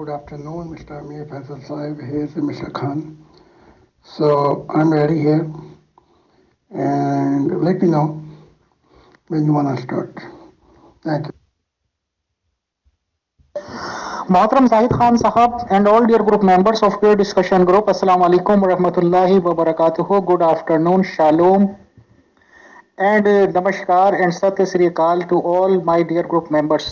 Good afternoon, Mr. Amir Faisal Saib. Here's Mr. Khan. So I'm ready here, and let me know when you want to start. Thank you. Mohtram Zahid Khan Sahab and all dear group members of your discussion group, Assalamu alaikum wa rahmatullahi wa barakatuhu. Good afternoon, Shalom, and Namaskar and Sat Sri Akal to all my dear group members.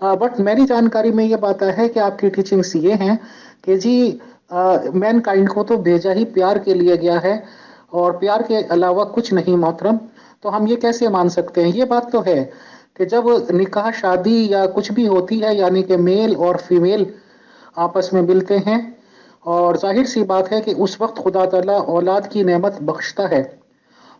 But میری جانکاری میں یہ بات ہے کہ آپ کی teachings یہ ہیں کہ جی مین کائنڈ کو تو بھیجا ہی پیار کے لیے گیا ہے اور پیار کے علاوہ کچھ نہیں محترم. تو ہم یہ کیسے مان سکتے ہیں؟ یہ بات تو ہے کہ جب نکاح شادی یا کچھ بھی ہوتی ہے یعنی کہ میل اور فیمیل آپس میں ملتے ہیں اور ظاہر سی بات ہے کہ اس وقت خدا تعالیٰ اولاد کی نعمت بخشتا ہے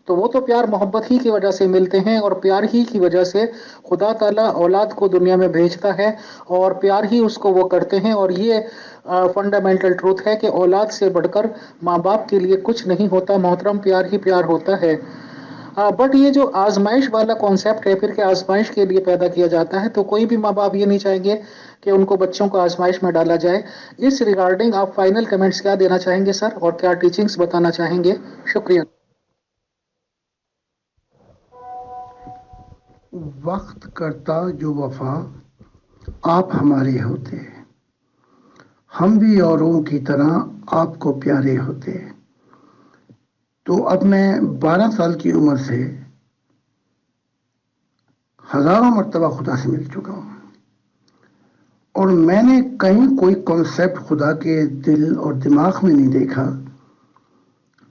تو وہ تو پیار محبت ہی کی وجہ سے ملتے ہیں اور پیار ہی کی وجہ سے خدا تعالیٰ اولاد کو دنیا میں بھیجتا ہے اور پیار ہی اس کو وہ کرتے ہیں. اور یہ فنڈامنٹل ٹروتھ ہے کہ اولاد سے بڑھ کر ماں باپ کے لیے کچھ نہیں ہوتا محترم، پیار ہی پیار ہوتا ہے. بٹ یہ جو آزمائش والا کانسیپٹ ہے پھر کہ آزمائش کے لیے پیدا کیا جاتا ہے تو کوئی بھی ماں باپ یہ نہیں چاہیں گے کہ ان کو بچوں کو آزمائش میں ڈالا جائے. اس ریگارڈنگ آپ فائنل کمنٹس کیا دینا چاہیں گے سر اور کیا ٹیچنگز بتانا چاہیں گے؟ شکریہ. وقت کرتا جو وفا آپ ہمارے ہوتے، ہم بھی اوروں کی طرح آپ کو پیارے ہوتے. تو اب میں 12 سال کی عمر سے ہزاروں مرتبہ خدا سے مل چکا ہوں اور میں نے کہیں کوئی کانسیپٹ خدا کے دل اور دماغ میں نہیں دیکھا،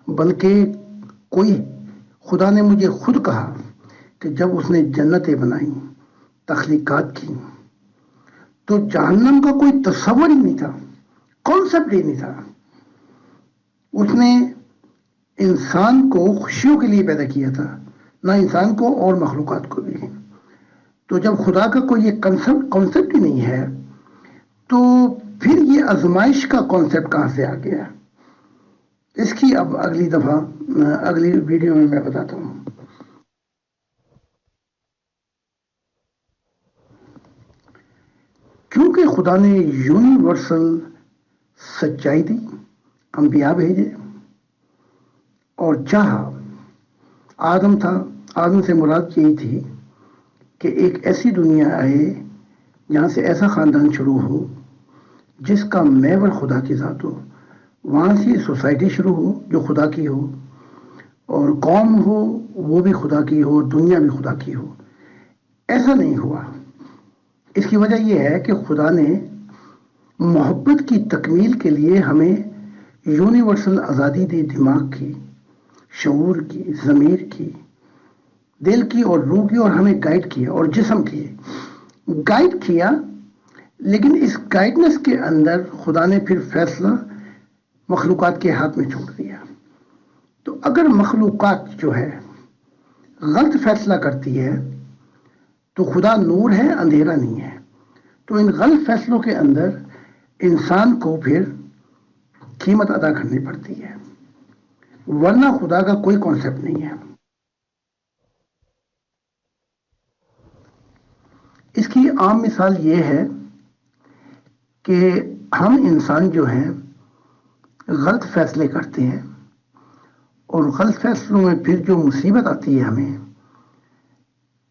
بلکہ کوئی خدا نے مجھے خود کہا کہ جب اس نے جنتیں بنائیں، تخلیقات کی، تو جہنم کا کوئی تصور ہی نہیں تھا، کانسیپٹ ہی نہیں تھا. اس نے انسان کو خوشیوں کے لیے پیدا کیا تھا، نہ انسان کو اور مخلوقات کو بھی. تو جب خدا کا کوئی یہ کانسیپٹ ہی نہیں ہے تو پھر یہ آزمائش کا کانسیپٹ کہاں سے آ گیا؟ اس کی اب اگلی دفعہ اگلی ویڈیو میں بتاتا ہوں. کیونکہ خدا نے یونیورسل سچائی دی، انبیاء بھیجے اور چاہا. آدم تھا، آدم سے مراد یہی تھی کہ ایک ایسی دنیا آئے جہاں سے ایسا خاندان شروع ہو جس کا محور خدا کی ذات ہو. وہاں سے سوسائٹی شروع ہو جو خدا کی ہو اور قوم ہو وہ بھی خدا کی ہو، دنیا بھی خدا کی ہو. ایسا نہیں ہوا. اس کی وجہ یہ ہے کہ خدا نے محبت کی تکمیل کے لیے ہمیں یونیورسل آزادی دی، دماغ کی، شعور کی، ضمیر کی، دل کی اور روح کی، اور ہمیں گائیڈ کیا اور جسم کی گائیڈ کیا. لیکن اس گائیڈنس کے اندر خدا نے پھر فیصلہ مخلوقات کے ہاتھ میں چھوڑ دیا. تو اگر مخلوقات جو ہے غلط فیصلہ کرتی ہے تو خدا نور ہے، اندھیرا نہیں ہے. تو ان غلط فیصلوں کے اندر انسان کو پھر قیمت ادا کرنی پڑتی ہے، ورنہ خدا کا کوئی کانسیپٹ نہیں ہے. اس کی عام مثال یہ ہے کہ ہم انسان جو ہیں غلط فیصلے کرتے ہیں اور غلط فیصلوں میں پھر جو مصیبت آتی ہے ہمیں،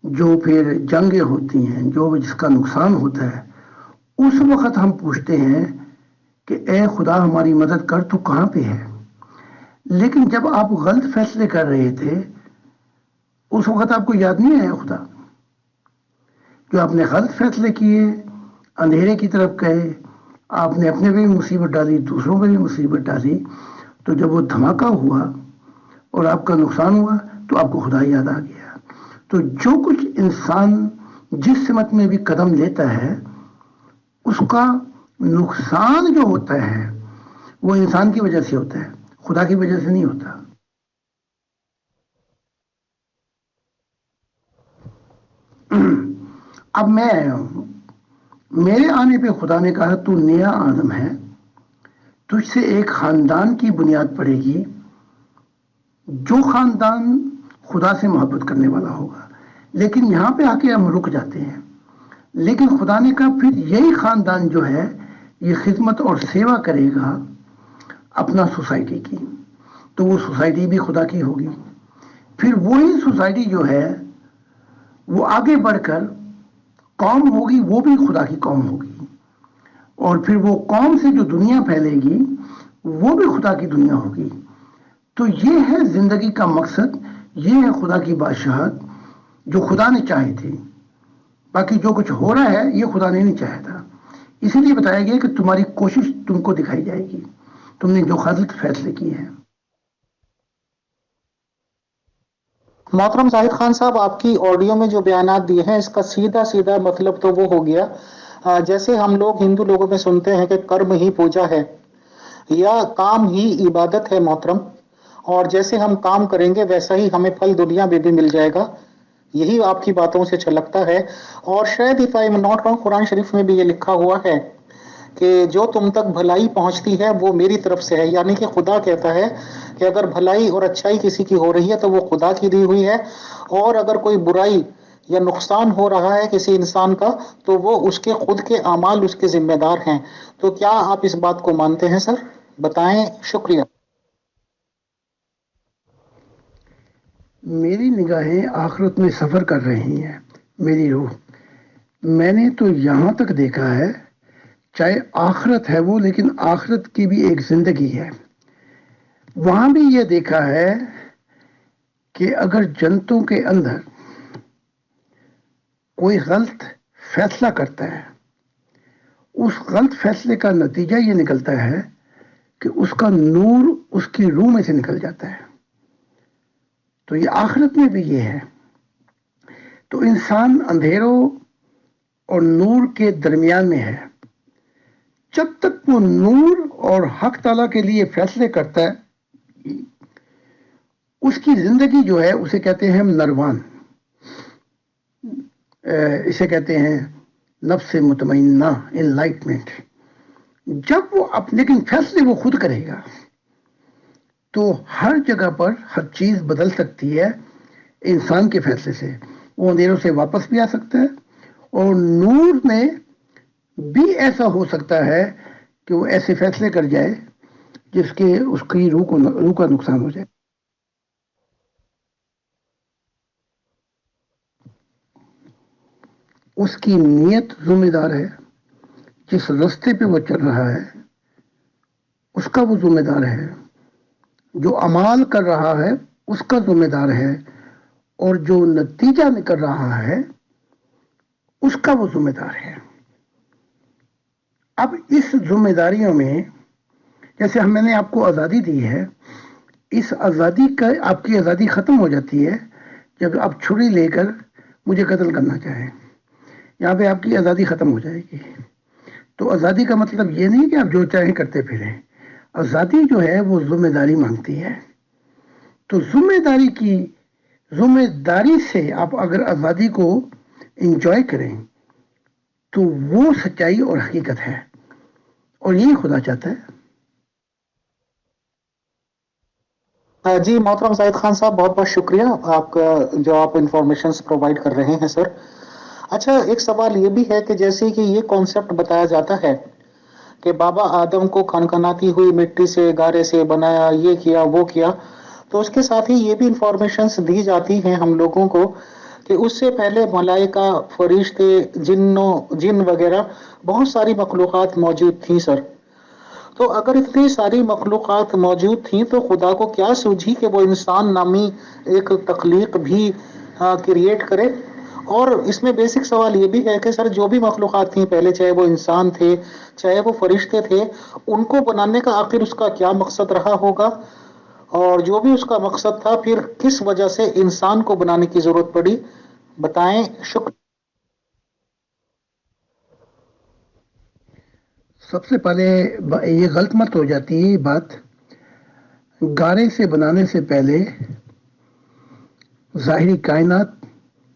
جو پھر جنگیں ہوتی ہیں، جو جس کا نقصان ہوتا ہے، اس وقت ہم پوچھتے ہیں کہ اے خدا ہماری مدد کر، تو کہاں پہ ہے؟ لیکن جب آپ غلط فیصلے کر رہے تھے اس وقت آپ کو یاد نہیں آیا خدا؟ جو آپ نے غلط فیصلے کیے، اندھیرے کی طرف گئے، آپ نے اپنے پہ بھی مصیبت ڈالی، دوسروں پہ بھی مصیبت ڈالی. تو جب وہ دھماکہ ہوا اور آپ کا نقصان ہوا تو آپ کو خدا یاد آ گیا. تو جو کچھ انسان جس سمت میں بھی قدم لیتا ہے اس کا نقصان جو ہوتا ہے وہ انسان کی وجہ سے ہوتا ہے، خدا کی وجہ سے نہیں ہوتا. اب میں آیا ہوں، میرے آنے پہ خدا نے کہا تو نیا آدم ہے، تجھ سے ایک خاندان کی بنیاد پڑے گی، جو خاندان خدا سے محبت کرنے والا ہوگا. لیکن یہاں پہ آ کے ہم رک جاتے ہیں. لیکن خدا نے کہا پھر یہی خاندان جو ہے یہ خدمت اور سیوا کرے گا اپنا سوسائٹی کی، تو وہ سوسائٹی بھی خدا کی ہوگی. پھر وہی سوسائٹی جو ہے وہ آگے بڑھ کر قوم ہوگی، وہ بھی خدا کی قوم ہوگی. اور پھر وہ قوم سے جو دنیا پھیلے گی وہ بھی خدا کی دنیا ہوگی. تو یہ ہے زندگی کا مقصد، یہ ہے خدا کی بادشاہت جو خدا نے چاہی تھی. باقی جو کچھ ہو رہا ہے یہ خدا نے نہیں چاہا تھا، اسی لیے بتایا گیا کہ تمہاری کوشش تم کو دکھائی جائے گی، تم نے جو غلط فیصلے کیے ہیں۔ محترم زاہد خان صاحب، آپ کی آڈیو میں جو بیانات دیے ہیں اس کا سیدھا سیدھا مطلب تو وہ ہو گیا جیسے ہم لوگ ہندو لوگوں میں سنتے ہیں کہ کرم ہی پوجا ہے یا کام ہی عبادت ہے محترم، اور جیسے ہم کام کریں گے ویسا ہی ہمیں پھل دنیا میں بھی مل جائے گا، یہی آپ کی باتوں سے چھلکتا ہے۔ اور شاید if I am not wrong قرآن شریف میں بھی یہ لکھا ہوا ہے کہ جو تم تک بھلائی پہنچتی ہے وہ میری طرف سے ہے، یعنی کہ خدا کہتا ہے کہ اگر بھلائی اور اچھائی کسی کی ہو رہی ہے تو وہ خدا کی دی ہوئی ہے، اور اگر کوئی برائی یا نقصان ہو رہا ہے کسی انسان کا تو وہ اس کے خود کے اعمال اس کے ذمہ دار ہیں۔ تو کیا آپ اس بات کو مانتے ہیں سر؟ بتائیں، شکریہ۔ میری نگاہیں آخرت میں سفر کر رہی ہیں، میری روح، میں نے تو یہاں تک دیکھا ہے، چاہے آخرت ہے وہ، لیکن آخرت کی بھی ایک زندگی ہے، وہاں بھی یہ دیکھا ہے کہ اگر جنتوں کے اندر کوئی غلط فیصلہ کرتا ہے، اس غلط فیصلے کا نتیجہ یہ نکلتا ہے کہ اس کا نور اس کی روح میں سے نکل جاتا ہے۔ تو یہ آخرت میں بھی یہ ہے۔ تو انسان اندھیروں اور نور کے درمیان میں ہے، جب تک وہ نور اور حق تعالیٰ کے لیے فیصلے کرتا ہے، اس کی زندگی جو ہے اسے کہتے ہیں نروان، اسے کہتے ہیں نفس مطمئنہ، انلائٹمنٹ۔ جب وہ لیکن فیصلے وہ خود کرے گا تو ہر جگہ پر ہر چیز بدل سکتی ہے انسان کے فیصلے سے، وہ اندھیروں سے واپس بھی آ سکتا ہے، اور نور میں بھی ایسا ہو سکتا ہے کہ وہ ایسے فیصلے کر جائے جس کے اس کی روح کا نقصان ہو جائے۔ اس کی نیت ذمہ دار ہے، جس راستے پہ وہ چل رہا ہے اس کا وہ ذمہ دار ہے، جو اعمال کر رہا ہے اس کا ذمہ دار ہے، اور جو نتیجہ نکل رہا ہے اس کا وہ ذمہ دار ہے۔ اب اس ذمہ داریوں میں جیسے میں نے آپ کو آزادی دی ہے، اس آزادی کا آپ کی آزادی ختم ہو جاتی ہے جب آپ چھری لے کر مجھے قتل کرنا چاہیں، یہاں پہ آپ کی آزادی ختم ہو جائے گی۔ تو آزادی کا مطلب یہ نہیں کہ آپ جو چاہیں کرتے پھریں، آزادی جو ہے وہ ذمہ داری مانگتی ہے۔ تو ذمہ داری سے آپ اگر آزادی کو انجوائے کریں تو وہ سچائی اور حقیقت ہے، اور یہی خدا چاہتا ہے۔ جی محترم زاہد خان صاحب، بہت بہت شکریہ آپ کا جو آپ انفارمیشنز پرووائڈ کر رہے ہیں سر۔ اچھا، ایک سوال یہ بھی ہے کہ جیسے کہ یہ کانسیپٹ بتایا جاتا ہے کہ بابا آدم کو کھنکھناتی ہوئی مٹی سے گارے سے بنایا، یہ کیا وہ کیا، تو اس کے ساتھ ہی یہ بھی انفارمیشنز دی جاتی ہیں ہم لوگوں کو کہ اس سے پہلے ملائکہ، فرشتے، جن وغیرہ بہت ساری مخلوقات موجود تھیں سر۔ تو اگر اتنی ساری مخلوقات موجود تھیں تو خدا کو کیا سوجھی کہ وہ انسان نامی ایک تخلیق بھی کریٹ کرے؟ اور اس میں بیسک سوال یہ بھی ہے کہ سر جو بھی مخلوقات تھیں پہلے، چاہے وہ انسان تھے چاہے وہ فرشتے تھے، ان کو بنانے کا آخر اس کا کیا مقصد رہا ہوگا؟ اور جو بھی اس کا مقصد تھا پھر کس وجہ سے انسان کو بنانے کی ضرورت پڑی؟ بتائیں، شکریہ۔ سب سے پہلے یہ غلط مت ہو جاتی ہے بات، گارے سے بنانے سے پہلے، ظاہری کائنات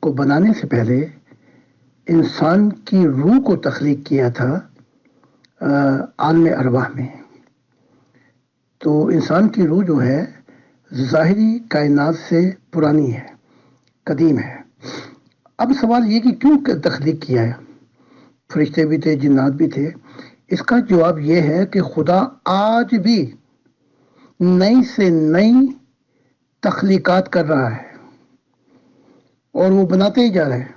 کو بنانے سے پہلے انسان کی روح کو تخلیق کیا تھا عالم ارواح میں۔ تو انسان کی روح جو ہے ظاہری کائنات سے پرانی ہے، قدیم ہے۔ اب سوال یہ کہ کیوں تخلیق کیا ہے؟ فرشتے بھی تھے، جنات بھی تھے۔ اس کا جواب یہ ہے کہ خدا آج بھی نئی سے نئی تخلیقات کر رہا ہے اور وہ بناتے ہی جا رہا ہے۔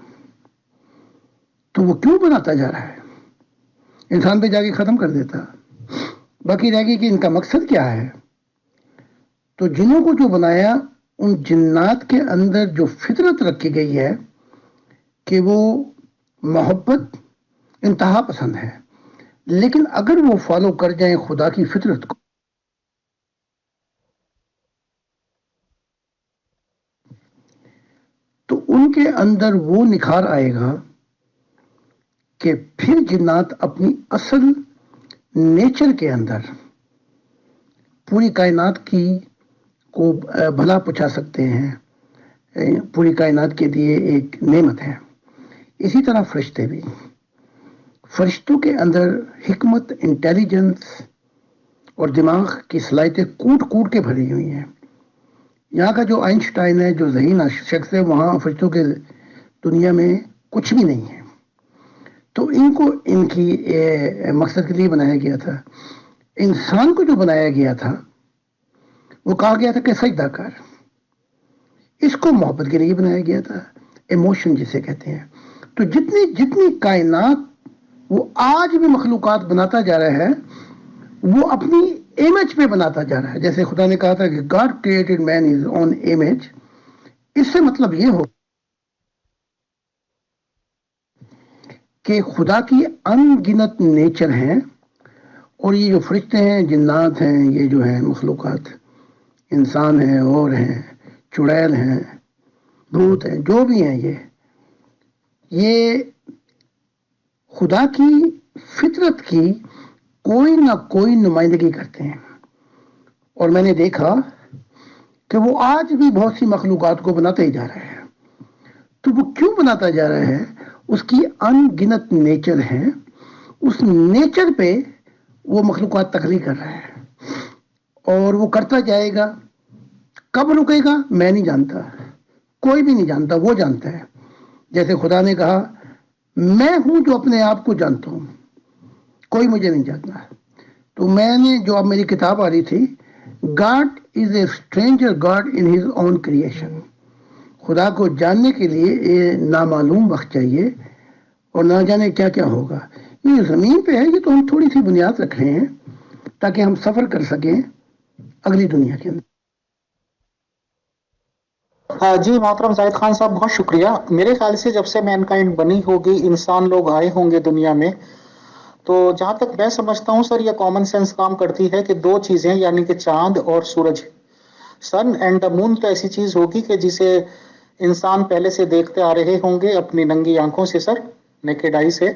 تو وہ کیوں بناتا جا رہا ہے؟ انسان پہ جا کے ختم کر دیتا، باقی رہ گئی کہ ان کا مقصد کیا ہے۔ تو جنوں کو جو بنایا، ان جنات کے اندر جو فطرت رکھی گئی ہے کہ وہ محبت انتہا پسند ہے، لیکن اگر وہ فالو کر جائیں خدا کی فطرت کو تو ان کے اندر وہ نکھار آئے گا کہ پھر جنات اپنی اصل نیچر کے اندر پوری کائنات کی کو بھلا پہنچا سکتے ہیں، پوری کائنات کے لیے ایک نعمت ہے۔ اسی طرح فرشتے بھی، فرشتوں کے اندر حکمت، انٹیلیجنس اور دماغ کی صلاحیتیں کوٹ کوٹ کے بھری ہوئی ہیں۔ یہاں کا جو آئنسٹائن ہے، جو ذہین شخص ہے، وہاں فرشتوں کے دنیا میں کچھ بھی نہیں ہے۔ تو ان کو ان کی مقصد کے لیے بنایا گیا تھا۔ انسان کو جو بنایا گیا تھا وہ کہا گیا تھا کہ سجدہ کر، اس کو محبت کے لیے بنایا گیا تھا، ایموشن جسے کہتے ہیں۔ تو جتنی جتنی کائنات وہ آج بھی مخلوقات بناتا جا رہا ہے، وہ اپنی امیج پہ بناتا جا رہا ہے۔ جیسے خدا نے کہا تھا کہ God created man his own image, اس سے مطلب یہ ہو کہ خدا کی ان گنت نیچر ہیں، اور یہ جو فرشتے ہیں، جنات ہیں، یہ جو ہیں مخلوقات، انسان ہیں اور ہیں، چڑیل ہیں، بھوت ہیں، جو بھی ہیں، یہ خدا کی فطرت کی کوئی نہ کوئی نمائندگی کرتے ہیں۔ اور میں نے دیکھا کہ وہ آج بھی بہت سی مخلوقات کو بناتا ہی جا رہا ہے۔ تو وہ کیوں بناتا جا رہا ہے؟ اس کی ان گنت نیچر ہے، اس نیچر پہ وہ مخلوقات تخلیق کر رہا ہے، اور وہ کرتا جائے گا۔ کب رکے گا میں نہیں جانتا، کوئی بھی نہیں جانتا، وہ جانتا ہے۔ جیسے خدا نے کہا میں ہوں جو اپنے آپ کو جانتا ہوں، کوئی مجھے نہیں جانتا۔ تو میں نے جو اب میری کتاب آ رہی تھی، God is a stranger God in his own creation, خدا کو جاننے کے لیے یہ نامعلوم وقت چاہیے، اور نہ جانے کیا کیا ہوگا۔ یہ زمین پہ ہے، یہ تو ہم تھوڑی سی بنیاد رکھ رہے ہیں تاکہ ہم سفر کر سکیں اگلی دنیا کے اندر۔ جی محترم زاہد خان صاحب، بہت شکریہ۔ میرے خیال سے جب سے مین کائنڈ بنی ہوگی، انسان لوگ آئے ہوں گے دنیا میں، تو جہاں تک میں سمجھتا ہوں سر، یہ کامن سینس کام کرتی ہے کہ دو چیزیں، یعنی کہ چاند اور سورج، سن اینڈ دا مون، تو ایسی چیز ہوگی کہ جسے انسان پہلے سے دیکھتے آ رہے ہوں گے اپنی ننگی آنکھوں سے سر، نیکڈ آئی سے۔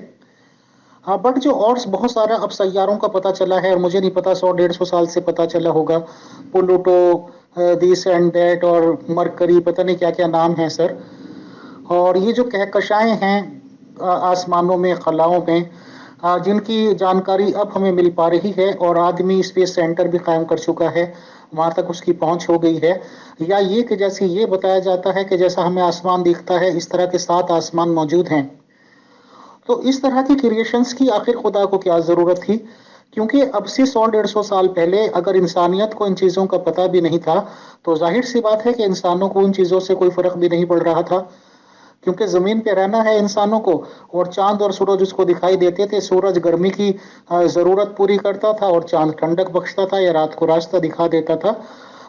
ہاں، بٹ جو اور بہت سارا اب سیاروں کا پتہ چلا ہے، اور مجھے نہیں پتا 100-150 سال سے پتہ چلا ہوگا، پلوٹو، دیس اینڈ دیٹ، اور مرکری، پتہ نہیں کیا کیا نام ہیں سر۔ اور یہ جو کہکشائیں ہیں آسمانوں میں، خلاؤں میں، جن کی جانکاری اب ہمیں مل پا رہی ہے، اور آدمی اسپیس سینٹر بھی قائم کر چکا ہے، وہاں تک اس کی پہنچ ہو گئی ہے۔ یا یہ کہ جیسے یہ بتایا جاتا ہے کہ جیسا ہمیں آسمان دکھتا ہے، اس طرح کے 7 آسمان موجود ہیں۔ تو اس طرح کی کریشنز کی آخر خدا کو کیا ضرورت تھی؟ کیونکہ اب سے 100-150 سال پہلے اگر انسانیت کو ان چیزوں کا پتہ بھی نہیں تھا، تو ظاہر سی بات ہے کہ انسانوں کو ان چیزوں سے کوئی فرق بھی نہیں پڑ رہا تھا، کیونکہ زمین پہ رہنا ہے انسانوں کو، اور چاند اور سورج اس کو دکھائی دیتے تھے۔ سورج گرمی کی ضرورت پوری کرتا تھا، اور چاند ٹھنڈک بخشتا تھا یا رات کو راستہ دکھا دیتا تھا۔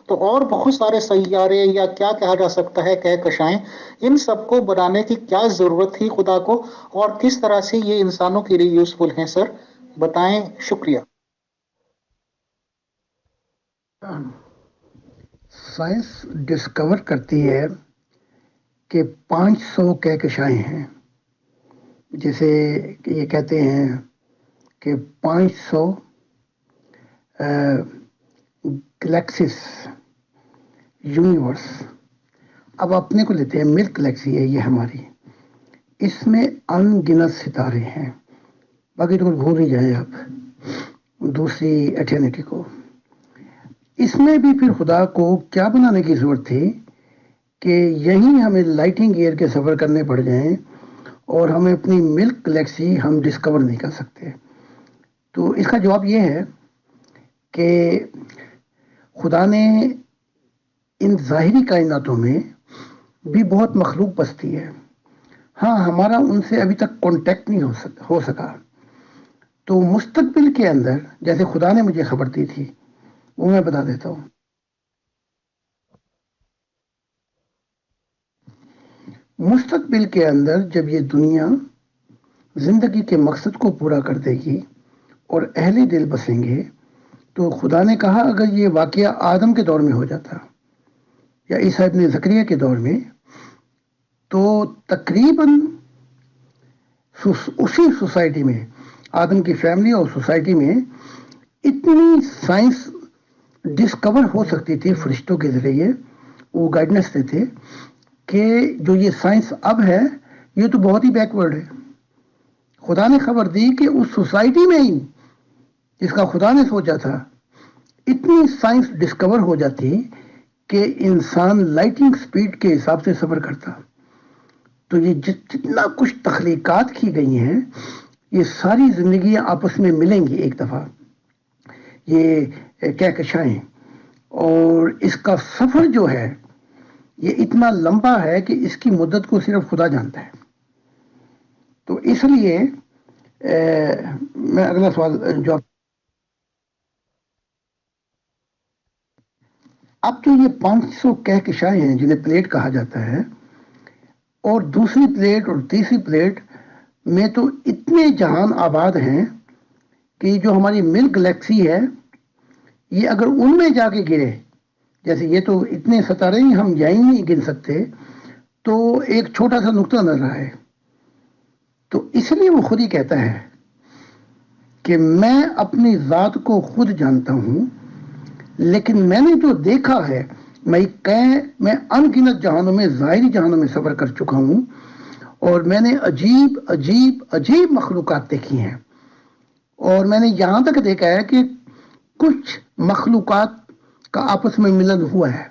تو اور بہت سارے سیارے، یا کیا کہا جا سکتا ہے، کہکشائیں، ان سب کو بنانے کی کیا ضرورت تھی خدا کو، اور کس طرح سے یہ انسانوں کے لیے یوزفل ہیں سر، بتائیں۔ شکریہ۔ سائنس ڈسکور کرتی ہے کہ 500 کہکشائیں ہیں، جیسے کہ یہ کہتے ہیں کہ 500 گلیکسیز یونیورس۔ اب اپنے کو لیتے ہیں، ملک گلیکسی ہے یہ ہماری، اس میں ان گنت ستارے ہیں، باقی تو بھول ہی جائیں آپ دوسری ایٹرنیٹی کو۔ اس میں بھی پھر خدا کو کیا بنانے کی ضرورت تھی کہ یہیں ہمیں لائٹنگ ایئر کے سفر کرنے پڑ جائیں، اور ہمیں اپنی ملک گلیکسی ہم ڈسکور نہیں کر سکتے؟ تو اس کا جواب یہ ہے کہ خدا نے ان ظاہری کائناتوں میں بھی بہت مخلوق بستی ہے۔ ہاں، ہمارا ان سے ابھی تک کانٹیکٹ نہیں ہو سکا۔ تو مستقبل کے اندر جیسے خدا نے مجھے خبر دی تھی، وہ میں بتا دیتا ہوں۔ مستقبل کے اندر جب یہ دنیا زندگی کے مقصد کو پورا کر دے گی اور اہل دل بسیں گے، تو خدا نے کہا اگر یہ واقعہ آدم کے دور میں ہو جاتا یا عیسیٰ ابن زکریا کے دور میں، تو تقریباً اسی سوسائٹی میں، آدم کی فیملی اور سوسائٹی میں، اتنی سائنس ڈسکور ہو سکتی تھی فرشتوں کے ذریعے، وہ گائیڈنس دیتے کہ جو یہ سائنس اب ہے یہ تو بہت ہی بیکورڈ ہے۔ خدا نے خبر دی کہ اس سوسائٹی میں ہی جس کا خدا نے سوچا تھا اتنی سائنس ڈسکور ہو جاتی کہ انسان لائٹنگ سپیڈ کے حساب سے سفر کرتا۔ تو یہ جتنا کچھ تخلیقات کی گئی ہیں، یہ ساری زندگیاں آپس میں ملیں گی ایک دفعہ، یہ کہکشائیں، اور اس کا سفر جو ہے یہ اتنا لمبا ہے کہ اس کی مدت کو صرف خدا جانتا ہے۔ تو اس لیے میں اگلا سوال جو اب تو یہ 500 کہکشائیں ہیں جنہیں پلیٹ کہا جاتا ہے، اور دوسری پلیٹ اور تیسری پلیٹ میں تو اتنے جہان آباد ہیں کہ جو ہماری ملک گلیکسی ہے یہ اگر ان میں جا کے گرے، جیسے یہ تو اتنے ستارے ہی ہم یہیں نہیں گن سکتے، تو ایک چھوٹا سا نقطہ نظر رہا ہے۔ تو اس لیے وہ خود ہی کہتا ہے کہ میں اپنی ذات کو خود جانتا ہوں، لیکن میں نے جو دیکھا ہے، میں ان گنت جہانوں میں، ظاہری جہانوں میں سفر کر چکا ہوں، اور میں نے عجیب عجیب عجیب مخلوقات دیکھی ہیں، اور میں نے یہاں تک دیکھا ہے کہ کچھ مخلوقات کا آپس میں ملن ہوا ہے۔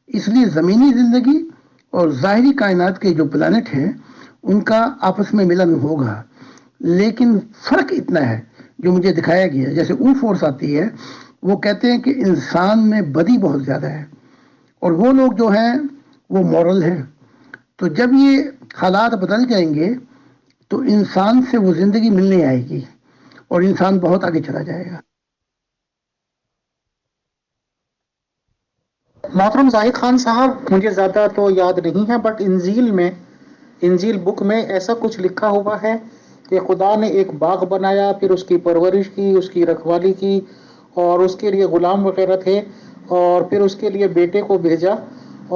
اس لیے زمینی زندگی اور ظاہری کائنات کے جو پلانٹ ہیں ان کا آپس میں ملن ہوگا، لیکن فرق اتنا ہے جو مجھے دکھایا گیا، جیسے او فورس آتی ہے، وہ کہتے ہیں کہ انسان میں بدی بہت زیادہ ہے اور وہ لوگ جو ہیں وہ مورل ہیں۔ تو جب یہ حالات بدل جائیں گے تو انسان سے وہ زندگی ملنے آئے گی اور انسان بہت آگے چلا جائے گا۔ محترم زاہد خان صاحب، مجھے زیادہ تو یاد نہیں ہے، بٹ انجیل بک میں ایسا کچھ لکھا ہوا ہے کہ خدا نے ایک باغ بنایا، پھر اس کی پرورش کی، اس کی رکھوالی کی، اور اس کے لیے غلام وغیرہ تھے، اور پھر اس کے لیے بیٹے کو بھیجا،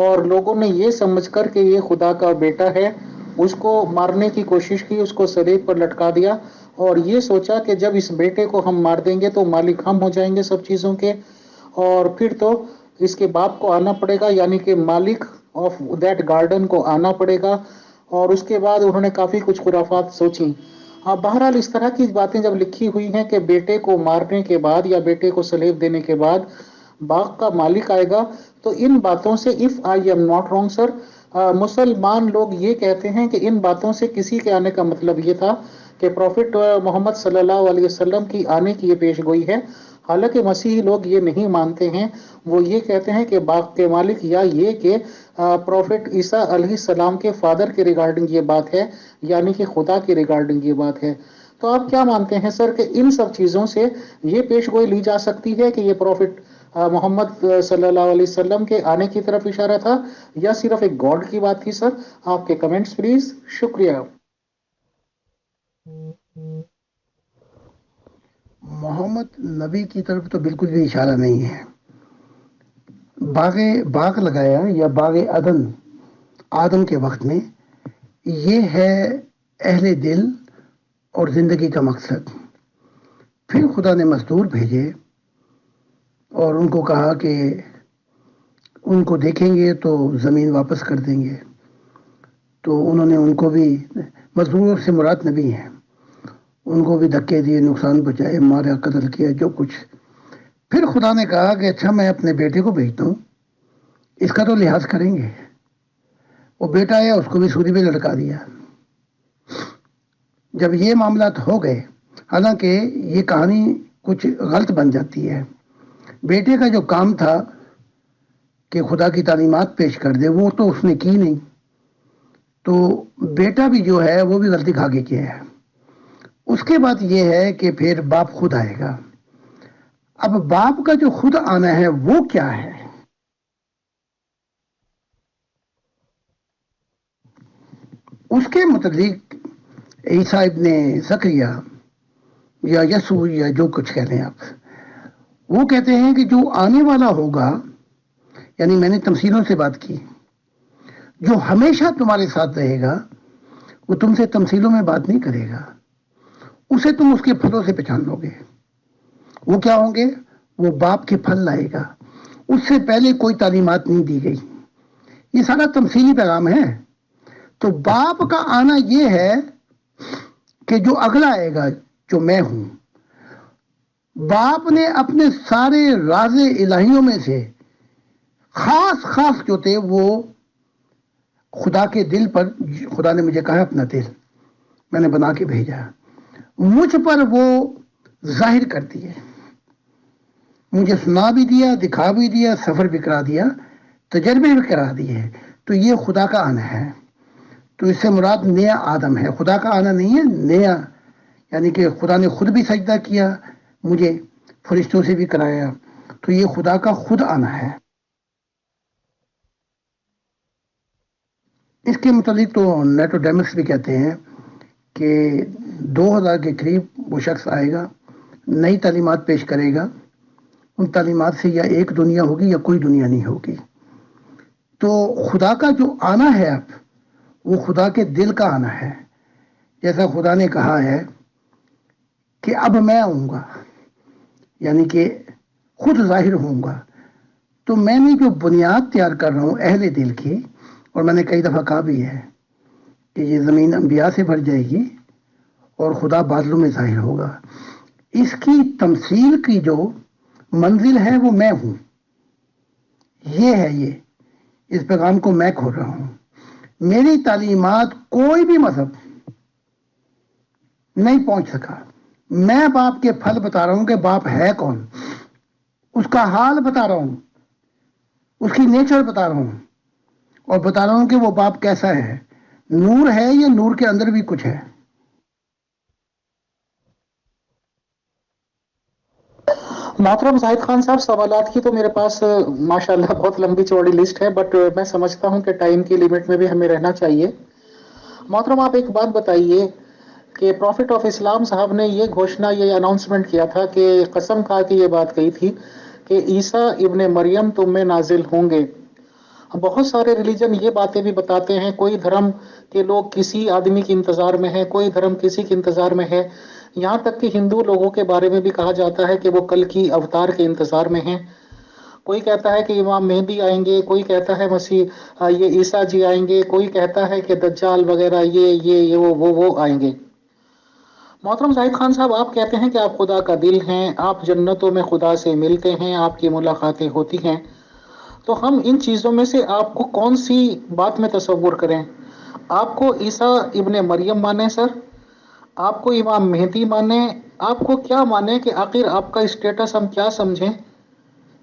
اور لوگوں نے یہ سمجھ کر کہ یہ خدا کا بیٹا ہے اس کو مارنے کی کوشش کی، اس کو صلیب پر لٹکا دیا، اور یہ سوچا کہ جب اس بیٹے کو ہم مار دیں گے تو مالک ہم ہو جائیں گے سب چیزوں کے، اور پھر تو اس کے باپ کو آنا پڑے گا، یعنی کہ مالک آف دیٹ گارڈن کو آنا پڑے گا، اور اس کے بعد انہوں نے کافی کچھ خرافات سوچی۔ بہرحال اس طرح کی باتیں جب لکھی ہوئی ہیں کہ بیٹے کو مارنے کے بعد یا بیٹے کو صلیب دینے کے بعد باغ کا مالک آئے گا، تو ان باتوں سے if I am not wrong sir, مسلمان لوگ یہ کہتے ہیں کہ ان باتوں سے کسی کے آنے کا مطلب یہ تھا کہ پروفٹ محمد صلی اللہ علیہ وسلم کی آنے کی یہ پیش گوئی ہے۔ حالانکہ مسیحی لوگ یہ نہیں مانتے ہیں، وہ یہ کہتے ہیں کہ باغ کے مالک، یا یہ کہ پروفٹ عیسیٰ علیہ السلام کے فادر کے ریگارڈنگ یہ بات ہے، یعنی کہ خدا کے ریگارڈنگ یہ بات ہے۔ تو آپ کیا مانتے ہیں سر کہ ان سب چیزوں سے یہ پیش گوئی لی جا سکتی ہے کہ یہ پروفٹ محمد صلی اللہ علیہ وسلم کے آنے کی طرف اشارہ تھا، یا صرف ایک گاڈ کی بات تھی؟ سر آپ کے کمنٹس پلیز، شکریہ۔ محمد نبی کی طرف تو بالکل بھی اشارہ نہیں ہے۔ باغ لگایا یا باغ عدن آدم کے وقت میں، یہ ہے اہل دل اور زندگی کا مقصد۔ پھر خدا نے مزدور بھیجے اور ان کو کہا کہ ان کو دیکھیں گے تو زمین واپس کر دیں گے، تو انہوں نے ان کو بھی، مزدور سے مراد نبی ہیں، ان کو بھی دھکے دیے، نقصان پہنچائے، مارا، قتل کیا، جو کچھ۔ پھر خدا نے کہا کہ اچھا میں اپنے بیٹے کو بھیجتا ہوں، اس کا تو لحاظ کریں گے۔ وہ بیٹا آیا، اس کو بھی سولی پہ لٹکا دیا۔ جب یہ معاملات ہو گئے، حالانکہ یہ کہانی کچھ غلط بن جاتی ہے، بیٹے کا جو کام تھا کہ خدا کی تعلیمات پیش کر دے وہ تو اس نے کی نہیں، تو بیٹا بھی جو ہے وہ بھی غلطی کھا کے کیا ہے۔ اس کے بعد یہ ہے کہ پھر باپ خود آئے گا۔ اب باپ کا جو خود آنا ہے وہ کیا ہے؟ اس کے متعلق عیسیٰ ابن زکریا یا یسوع یا جو کچھ کہہ لیں آپ، وہ کہتے ہیں کہ جو آنے والا ہوگا، یعنی میں نے تمثیلوں سے بات کی، جو ہمیشہ تمہارے ساتھ رہے گا وہ تم سے تمثیلوں میں بات نہیں کرے گا، اسے تم اس کے پھلوں سے پہچان لو گے۔ وہ کیا ہوں گے؟ وہ باپ کے پھل لائے گا، اس سے پہلے کوئی تعلیمات نہیں دی گئی۔ یہ سارا تمثیلی پیغام ہے۔ تو باپ کا آنا یہ ہے کہ جو اگلا آئے گا، جو میں ہوں، باپ نے اپنے سارے راز الہیوں میں سے خاص خاص جو تھے وہ خدا کے دل پر، خدا نے مجھے کہا اپنا دل میں نے بنا کے بھیجا، مجھ پر وہ ظاہر کر دیے، مجھے سنا بھی دیا، دکھا بھی دیا، سفر بھی کرا دیا، تجربے بھی کرا دیے۔ تو یہ خدا کا آنا ہے۔ تو اس سے مراد نیا آدم ہے، خدا کا آنا نہیں ہے، نیا، یعنی کہ خدا نے خود بھی سجدہ کیا، مجھے فرشتوں سے بھی کرایا، تو یہ خدا کا خود آنا ہے۔ اس کے متعلق تو نیٹوڈیمس بھی کہتے ہیں کہ 2000 کے قریب وہ شخص آئے گا، نئی تعلیمات پیش کرے گا، ان تعلیمات سے یا ایک دنیا ہوگی یا کوئی دنیا نہیں ہوگی۔ تو خدا کا جو آنا ہے اب، وہ خدا کے دل کا آنا ہے۔ جیسا خدا نے کہا ہے کہ اب میں آؤں گا، یعنی کہ خود ظاہر ہوں گا۔ تو میں نے جو بنیاد تیار کر رہا ہوں اہل دل کی، اور میں نے کئی دفعہ کہا بھی ہے کہ یہ زمین انبیاء سے بھر جائے گی اور خدا بادلوں میں ظاہر ہوگا، اس کی تمثیل کی جو منزل ہے وہ میں ہوں۔ یہ ہے، یہ اس پیغام کو میں کھول رہا ہوں۔ میری تعلیمات کوئی بھی مذہب نہیں پہنچ سکا۔ میں باپ کے پھل بتا رہا ہوں کہ باپ ہے کون، اس کا حال بتا رہا ہوں، اس کی نیچر بتا رہا ہوں، اور بتا رہا ہوں کہ وہ باپ کیسا ہے، نور ہے یا نور کے اندر بھی کچھ ہے۔ محترم زاہد خان صاحب، سوالات کی تو میرے پاس ماشاءاللہ بہت لمبی چوڑی لسٹ ہے، بٹ میں سمجھتا ہوں کہ ٹائم کی لیمٹ میں بھی ہمیں رہنا چاہیے۔ محترم آپ ایک بات بتائیے کہ پروفٹ آف اسلام صاحب نے یہ گھوشنا، یہ اناؤنسمنٹ کیا تھا، کہ قسم کھا کے یہ بات کہی تھی کہ عیسیٰ ابن مریم تم میں نازل ہوں گے۔ بہت سارے ریلیجن یہ باتیں بھی بتاتے ہیں، کوئی دھرم کے لوگ کسی آدمی کے انتظار میں ہے، کوئی دھرم کسی کے انتظار میں ہے، یہاں تک کہ ہندو لوگوں کے بارے میں بھی کہا جاتا ہے کہ وہ کل کی اوتار کے انتظار میں ہیں۔ کوئی کہتا ہے کہ امام مہدی آئیں گے، کوئی کہتا ہے مسیح یہ عیسیٰ جی آئیں گے، کوئی کہتا ہے کہ دجال وغیرہ یہ وہ آئیں گے۔ محترم زاہد خان صاحب، آپ کہتے ہیں کہ آپ خدا کا دل ہیں، آپ جنتوں میں خدا سے ملتے ہیں، آپ کی ملاقاتیں ہوتی ہیں، تو ہم ان چیزوں میں سے آپ کو کون سی بات میں تصور کریں؟ آپ کو عیسیٰ ابن مریم مانیں سر؟ آپ کو امام مہدی مانیں؟ آپ کو کیا مانیں کہ آخر آپ کا اسٹیٹس ہم کیا سمجھیں؟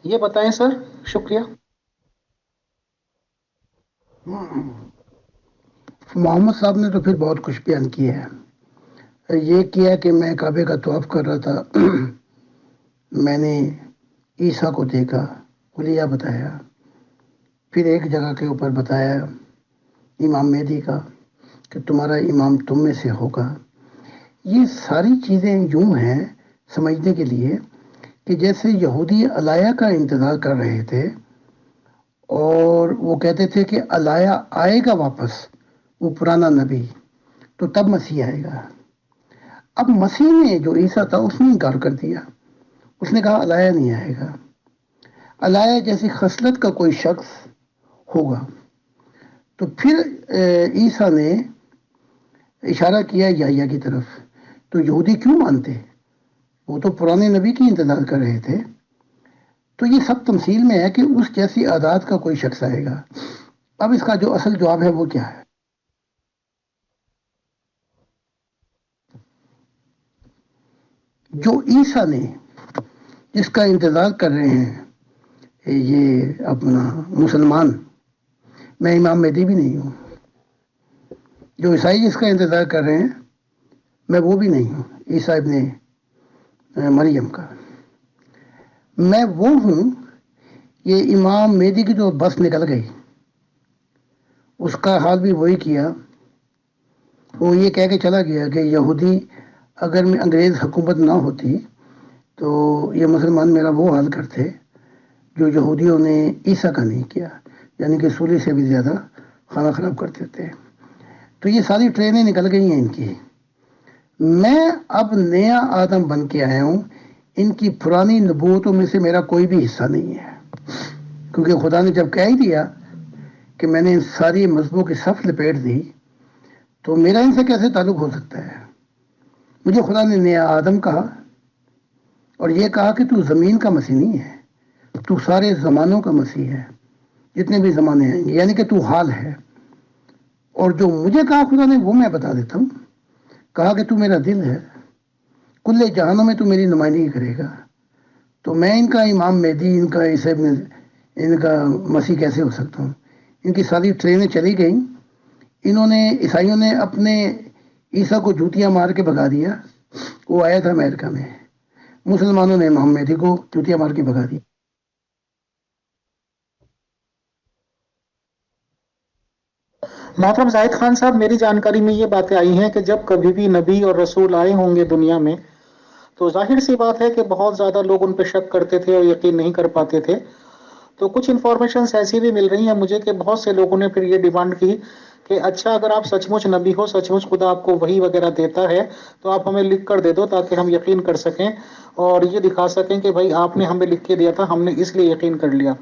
یہ بتائیں سر، شکریہ۔ محمد صاحب نے تو پھر بہت کچھ بیان کیا ہے۔ یہ کیا کہ میں کعبے کا طواف کر رہا تھا، میں نے عیسیٰ کو دیکھا، حلیہ بتایا، پھر ایک جگہ کے اوپر بتایا امام مہدی کا کہ تمہارا امام تم میں سے ہوگا۔ یہ ساری چیزیں یوں ہیں سمجھنے کے لیے کہ جیسے یہودی علایا کا انتظار کر رہے تھے، اور وہ کہتے تھے کہ علایا آئے گا واپس، وہ پرانا نبی، تو تب مسیح آئے گا۔ اب مسیح نے، جو عیسیٰ تھا، اس نے انکار کر دیا، اس نے کہا علایا نہیں آئے گا، علایا جیسی خصلت کا کوئی شخص ہوگا۔ تو پھر عیسیٰ نے اشارہ کیا یحییٰ کی طرف۔ تو یہودی کیوں مانتے؟ وہ تو پرانے نبی کی انتظار کر رہے تھے۔ تو یہ سب تمثیل میں ہے کہ اس جیسی عادات کا کوئی شخص آئے گا۔ اب اس کا جو اصل جواب ہے وہ کیا ہے؟ جو عیسیٰ نے، جس کا انتظار کر رہے ہیں یہ اپنا مسلمان، میں امام مہدی بھی نہیں ہوں، جو عیسائی جس کا انتظار کر رہے ہیں میں وہ بھی نہیں ہوں، عیسیٰ ابن مریم کا، میں وہ ہوں۔ یہ امام مہدی کی جو بس نکل گئی، اس کا حال بھی وہی کیا وہ یہ کہہ کے چلا گیا کہ یہودی اگر میں انگریز حکومت نہ ہوتی تو یہ مسلمان میرا وہ حال کرتے جو یہودیوں نے عیسیٰ کا نہیں کیا، یعنی کہ سولی سے بھی زیادہ کھانا خراب کرتے تھے. تو یہ ساری ٹرینیں نکل گئی ہیں ان کی. میں اب نیا آدم بن کے آیا ہوں، ان کی پرانی نبوتوں میں سے میرا کوئی بھی حصہ نہیں ہے، کیونکہ خدا نے جب کہہ ہی دیا کہ میں نے ان ساری مذہبوں کی صف لپیٹ دی تو میرا ان سے کیسے تعلق ہو سکتا ہے. مجھے خدا نے نیا آدم کہا اور یہ کہا کہ تو زمین کا مسیح نہیں ہے، تو سارے زمانوں کا مسیح ہے، جتنے بھی زمانے ہیں، یعنی کہ تو حال ہے. اور جو مجھے کہا خدا نے وہ میں بتا دیتا ہوں. کہا کہ تو میرا دل ہے، کل جہانوں میں تو میری نمائندگی کرے گا. تو میں ان کا امام مہدی، ان کا عیسیٰ ان کا مسیح کیسے ہو سکتا ہوں. ان کی ساری ٹرینیں چلی گئیں. انہوں نے عیسائیوں نے اپنے عیسیٰ کو جوتیاں مار کے بھگا دیا. وہ آیا تھا امریکہ میں. مسلمانوں نے امام مہدی کو جوتیاں مار کے بھگا دیا. محترم زاہد خان صاحب، میری جانکاری میں یہ باتیں آئی ہیں کہ جب کبھی بھی نبی اور رسول آئے ہوں گے دنیا میں تو ظاہر سی بات ہے کہ بہت زیادہ لوگ ان پہ شک کرتے تھے اور یقین نہیں کر پاتے تھے. تو کچھ انفارمیشنز ایسی بھی مل رہی ہیں مجھے کہ بہت سے لوگوں نے پھر یہ ڈیمانڈ کی کہ اچھا اگر آپ سچ مچ نبی ہو، سچ مچ خدا آپ کو وحی وغیرہ دیتا ہے تو آپ ہمیں لکھ کر دے دو تاکہ ہم یقین کر سکیں اور یہ دکھا سکیں کہ بھائی آپ نے ہمیں لکھ کے دیا تھا، ہم نے اس لیے یقین کر لیا.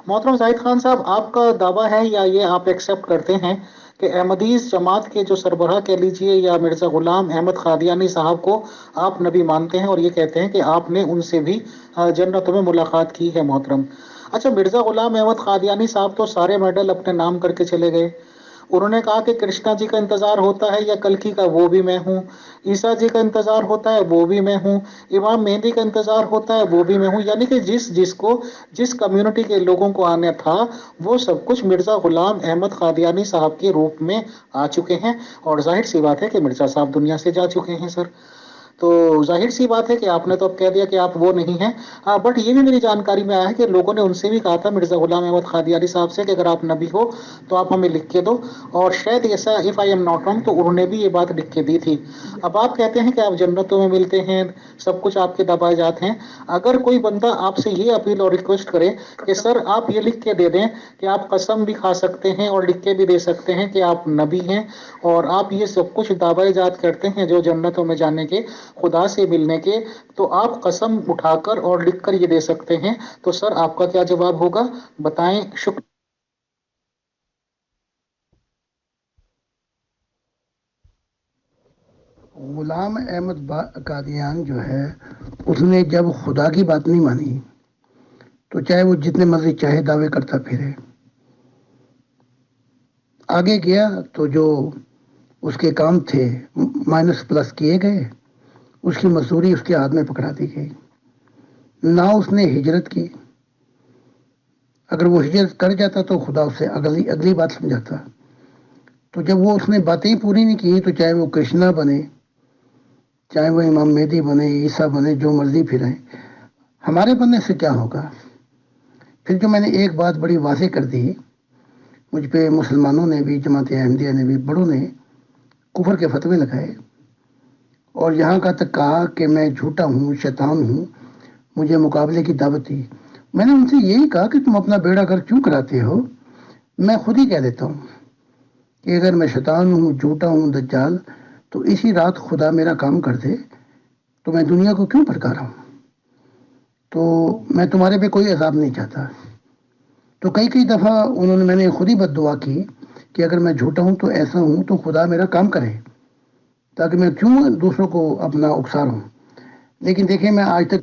محترم زاہد خان صاحب، آپ کا دعویٰ ہے یا یہ آپ ایکسیپٹ کرتے ہیں کہ احمدیز جماعت کے جو سربراہ کہہ لیجئے یا مرزا غلام احمد قادیانی صاحب کو آپ نبی مانتے ہیں اور یہ کہتے ہیں کہ آپ نے ان سے بھی جنتوں میں ملاقات کی ہے؟ محترم، اچھا، مرزا غلام احمد قادیانی صاحب تو سارے میڈل اپنے نام کر کے چلے گئے. انہوں نے کہا کہ کرشنا جی کا انتظار ہوتا ہے یا کلکی کا، وہ بھی میں ہوں. عیسیٰ جی کا انتظار ہوتا ہے، وہ بھی میں ہوں. امام مہدی کا انتظار ہوتا ہے، وہ بھی میں ہوں. یعنی کہ جس کمیونٹی کے لوگوں کو آنا تھا وہ سب کچھ مرزا غلام احمد قادیانی صاحب کے روپ میں آ چکے ہیں. اور ظاہر سی بات ہے کہ مرزا صاحب دنیا سے جا چکے ہیں سر. تو ظاہر سی بات ہے کہ آپ نے تو اب کہہ دیا کہ آپ وہ نہیں ہیں. بٹ یہ بھی میری جانکاری میں آیا ہے کہ لوگوں نے ان سے بھی کہا تھا مرزا غلام احمد قادیانی صاحب سے کہ اگر آپ نبی ہو تو آپ ہمیں لکھ کے دو، اور شاید ایسا if I am not wrong تو انہوں نے بھی یہ بات لکھ کے دی تھی. اب آپ کہتے ہیں کہ آپ جنتوں میں ملتے ہیں، سب کچھ آپ کے دبائے جات ہیں. اگر کوئی بندہ آپ سے یہ اپیل اور ریکویسٹ کرے کہ سر آپ یہ لکھ کے دے دیں کہ آپ قسم بھی کھا سکتے ہیں اور لکھ کے بھی دے سکتے ہیں کہ آپ نبی ہیں اور آپ یہ سب کچھ دعوے جات کرتے ہیں جو جنتوں میں جانے کے، خدا سے ملنے کے، تو آپ قسم اٹھا کر اور لکھ کر یہ دے سکتے ہیں، تو سر آپ کا کیا جواب ہوگا؟ بتائیں. شکریہ. غلام احمد قادیان جو ہے اس نے جب خدا کی بات نہیں مانی تو چاہے وہ جتنے مرضی چاہے دعوے کرتا پھرے. آگے گیا تو جو اس کے کام تھے مائنس پلس کیے گئے، اس کی مزدوری اس کے ہاتھ میں پکڑا دی گئی. نہ اس نے ہجرت کی. اگر وہ ہجرت کر جاتا تو خدا اسے اگلی بات سمجھاتا. تو جب وہ اس نے باتیں پوری نہیں کی تو چاہے وہ کرشنا بنے، چاہے وہ امام مہدی بنے، عیسیٰ بنے، جو مرضی پھریں، ہمارے بننے سے کیا ہوگا؟ پھر جو میں نے ایک بات بڑی واضح کر دی، مجھ پہ مسلمانوں نے بھی، جماعت احمدیہ نے بھی، بڑوں نے کفر کے فتوے لگائے اور یہاں کا تک کہا کہ میں جھوٹا ہوں، شیطان ہوں، مجھے مقابلے کی دعوت دی. میں نے ان سے یہی کہا کہ تم اپنا بیڑا گھر کیوں کراتے ہو؟ میں خود ہی کہہ دیتا ہوں کہ اگر میں شیطان ہوں، جھوٹا ہوں، دجال، تو اسی رات خدا میرا کام کر دے تو میں دنیا کو کیوں بھڑکا رہا ہوں؟ تو میں تمہارے پہ کوئی عذاب نہیں چاہتا. تو کئی دفعہ میں نے خود ہی بد دعا کی کہ اگر میں جھوٹا ہوں تو ایسا ہوں تو خدا میرا کام کرے، تاکہ میں کیوں دوسروں کو اپنا اکسا رہا ہوں. لیکن دیکھیں، میں آج تک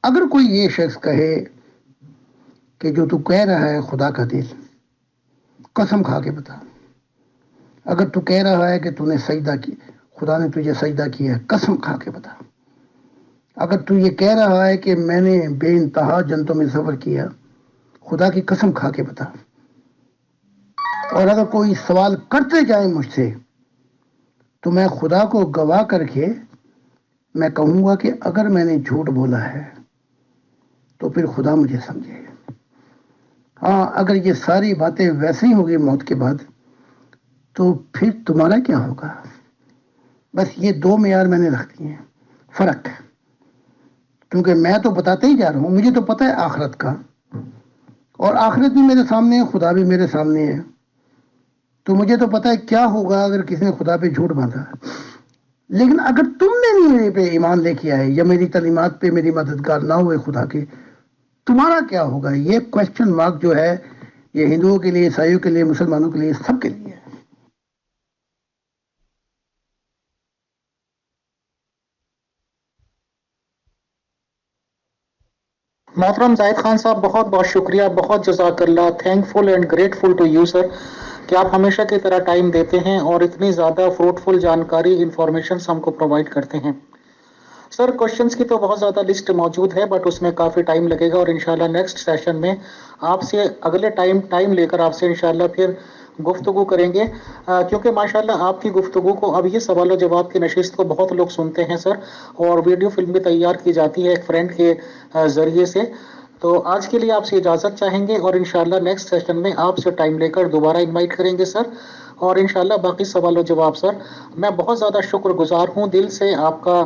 اگر کوئی یہ شخص کہے کہ جو تو کہہ رہا ہے خدا کا دل، قسم کھا کے بتا. اگر تو کہہ رہا ہے کہ تو نے سجدہ کی، خدا نے تجھے سجدہ کیا ہے، قسم کھا کے بتا. اگر تو یہ کہہ رہا ہے کہ میں نے بے انتہا جنتوں میں سفر کیا، خدا کی قسم کھا کے بتا. اور اگر کوئی سوال کرتے جائے مجھ سے تو میں خدا کو گواہ کر کے میں کہوں گا کہ اگر میں نے جھوٹ بولا ہے تو پھر خدا مجھے سمجھے. ہاں اگر یہ ساری باتیں ویسے ہی ہوگی موت کے بعد تو پھر تمہارا کیا ہوگا؟ بس یہ دو معیار میں نے رکھ دیے ہیں، فرق ہے، کیونکہ میں تو بتاتے ہی جا رہا ہوں، مجھے تو پتہ ہے آخرت کا، اور آخرت بھی میرے سامنے ہے، خدا بھی میرے سامنے ہے، تو مجھے تو پتہ ہے کیا ہوگا اگر کسی نے خدا پہ جھوٹ باندھا۔ لیکن اگر تم نے میرے پہ ایمان لے کے آئے یا میری تعلیمات پہ میری مددگار نہ ہوئے خدا کے، تمہارا کیا ہوگا؟ یہ کوشچن مارک جو ہے یہ ہندوؤں کے لیے، عیسائیوں کے لیے، مسلمانوں کے لیے، سب کے لیے ہے۔ محترم زاہد خان صاحب، بہت بہت شکریہ، بہت جزاک اللہ، thankful and grateful to you sir کہ آپ ہمیشہ کی طرح ٹائم دیتے ہیں اور اتنی زیادہ فروٹفل جانکاری انفارمیشنز ہم کو پرووائڈ کرتے ہیں۔ سر کوشچنز کی تو بہت زیادہ لسٹ موجود ہے بٹ اس میں کافی ٹائم لگے گا، اور انشاءاللہ نیکسٹ سیشن میں آپ سے اگلے ٹائم لے کر آپ سے انشاءاللہ پھر گفتگو کریں گے، کیونکہ ماشاءاللہ آپ کی گفتگو کو، اب یہ سوال و جواب کی نشست کو بہت لوگ سنتے ہیں سر، اور ویڈیو فلم بھی تیار کی جاتی ہے ایک فرینڈ کے ذریعے سے۔ تو آج کے لیے آپ سے اجازت چاہیں گے، اور انشاءاللہ نیکسٹ سیشن میں آپ سے ٹائم لے کر دوبارہ انوائٹ کریں گے سر، اور انشاءاللہ باقی سوال و جواب سر، میں بہت زیادہ شکر گزار ہوں، دل سے آپ کا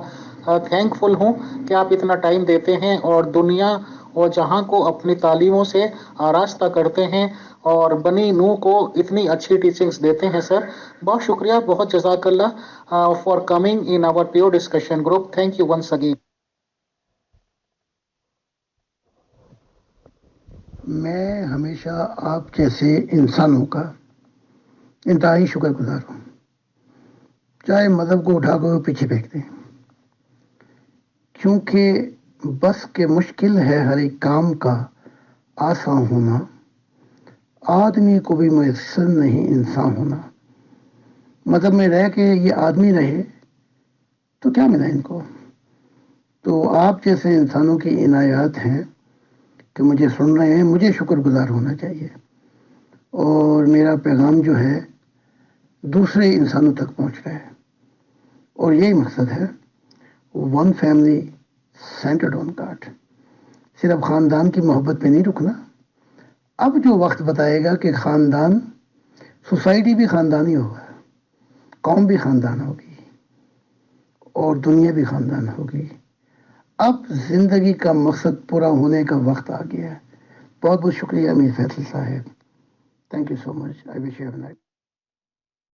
تھینک فل ہوں کہ آپ اتنا ٹائم دیتے ہیں اور دنیا اور جہاں کو اپنی تعلیموں سے آراستہ کرتے ہیں، اور بنی نوح کو اتنی اچھی ٹیچنگز دیتے ہیں سر۔ بہت شکریہ، بہت جزاک اللہ for coming in our pure discussion group. Thank you once again. میں ہمیشہ آپ جیسے انسانوں کا انتہائی شکر گزار ہوں، چاہے مذہب کو اٹھا کر پیچھے پھینک دیں، کیونکہ بس کہ مشکل ہے ہر ایک کام کا آسان ہونا، آدمی کو بھی میسر نہیں انسان ہونا۔ مذہب میں رہ کے یہ آدمی رہے تو کیا ملا ان کو؟ تو آپ جیسے انسانوں کی عنایات ہیں کہ مجھے سن رہے ہیں، مجھے شکر گزار ہونا چاہیے، اور میرا پیغام جو ہے دوسرے انسانوں تک پہنچ رہا ہے، اور یہی مقصد ہے، one family centred on God. صرف خاندان کی محبت پہ نہیں رکنا، اب جو وقت بتائے گا کہ خاندان، سوسائٹی بھی خاندانی ہوگا، قوم بھی خاندان ہوگی، اور دنیا بھی خاندان ہوگی۔ اب زندگی کا مقصد پورا ہونے کا وقت آ گیا ہے۔ بہت بہت شکریہ امیر فیصل صاحب، thank you so much, I wish you a night.